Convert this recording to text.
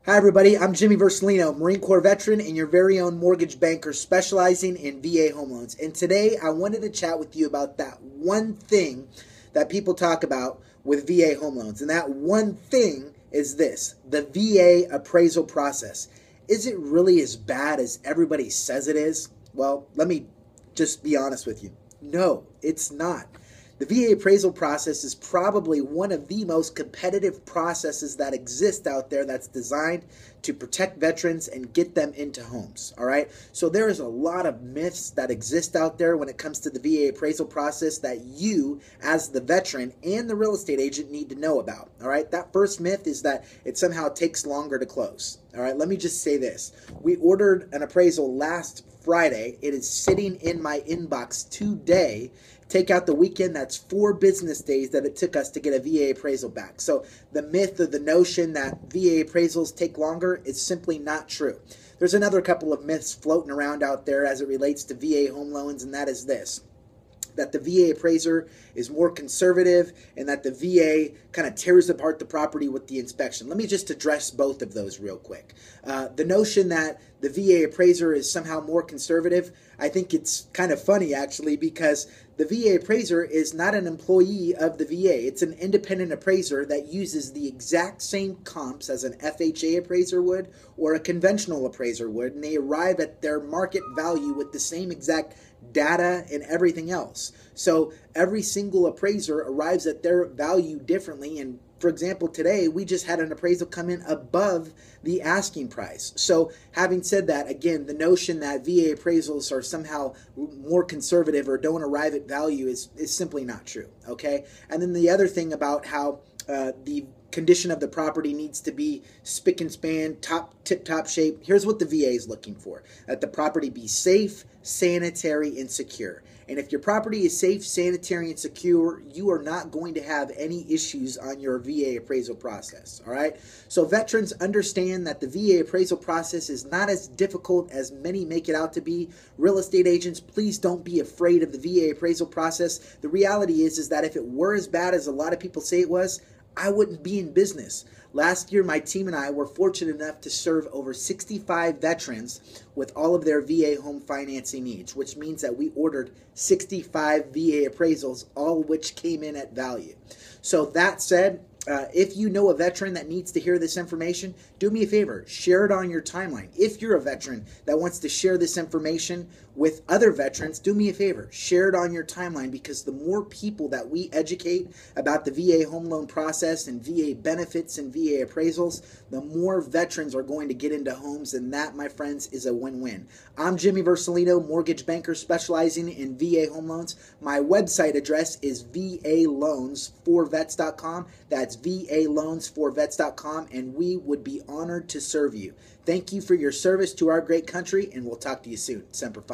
Hi everybody, I'm Jimmy Vercellino, Marine Corps veteran and your very own mortgage banker specializing in VA home loans. And today I wanted to chat with you about that one thing that people talk about with VA home loans. And that one thing is this, the VA appraisal process. Is it really as bad as everybody says it is? Well, let me just be honest with you. No, it's not. The VA appraisal process is probably one of the most competitive processes that exist out there that's designed to protect veterans and get them into homes, all right? So there is a lot of myths that exist out there when it comes to the VA appraisal process that you, as the veteran and the real estate agent, need to know about, all right? That first myth is that it somehow takes longer to close, all right? Let me just say this. We ordered an appraisal last Friday. It is sitting in my inbox today. Take out the weekend, that's 4 business days that it took us to get a VA appraisal back. So the myth or the notion that VA appraisals take longer is simply not true. There's another couple of myths floating around out there as it relates to VA home loans, and that is this: that the VA appraiser is more conservative and that the VA kind of tears apart the property with the inspection. Let me just address both of those real quick. The notion that the VA appraiser is somehow more conservative, I think it's kind of funny actually, because the VA appraiser is not an employee of the VA. It's an independent appraiser that uses the exact same comps as an FHA appraiser would or a conventional appraiser would, and they arrive at their market value with the same exact data and everything else. So every single appraiser arrives at their value differently. And for example, today we just had an appraisal come in above the asking price. So having said that, again, the notion that VA appraisals are somehow more conservative or don't arrive at value is simply not true, okay? And then the other thing about how the condition of the property needs to be spick and span, tip-top shape. Here's what the VA is looking for: that the property be safe, sanitary, and secure. And if your property is safe, sanitary, and secure, you are not going to have any issues on your VA appraisal process, all right? So veterans understand that the VA appraisal process is not as difficult as many make it out to be. Real estate agents, please don't be afraid of the VA appraisal process. The reality is that if it were as bad as a lot of people say it was, I wouldn't be in business. Last year, my team and I were fortunate enough to serve over 65 veterans with all of their VA home financing needs, which means that we ordered 65 VA appraisals, all of which came in at value. So that said, if you know a veteran that needs to hear this information, do me a favor, share it on your timeline. If you're a veteran that wants to share this information with other veterans, do me a favor, share it on your timeline, because the more people that we educate about the VA home loan process and VA benefits and VA appraisals, the more veterans are going to get into homes, and that, my friends, is a win-win. I'm Jimmy Vercellino, mortgage banker specializing in VA home loans. My website address is VALoans4Vets.com. That's VALoans4Vets.com, and we would be honored to serve you. Thank you for your service to our great country, and we'll talk to you soon. Semper Fi.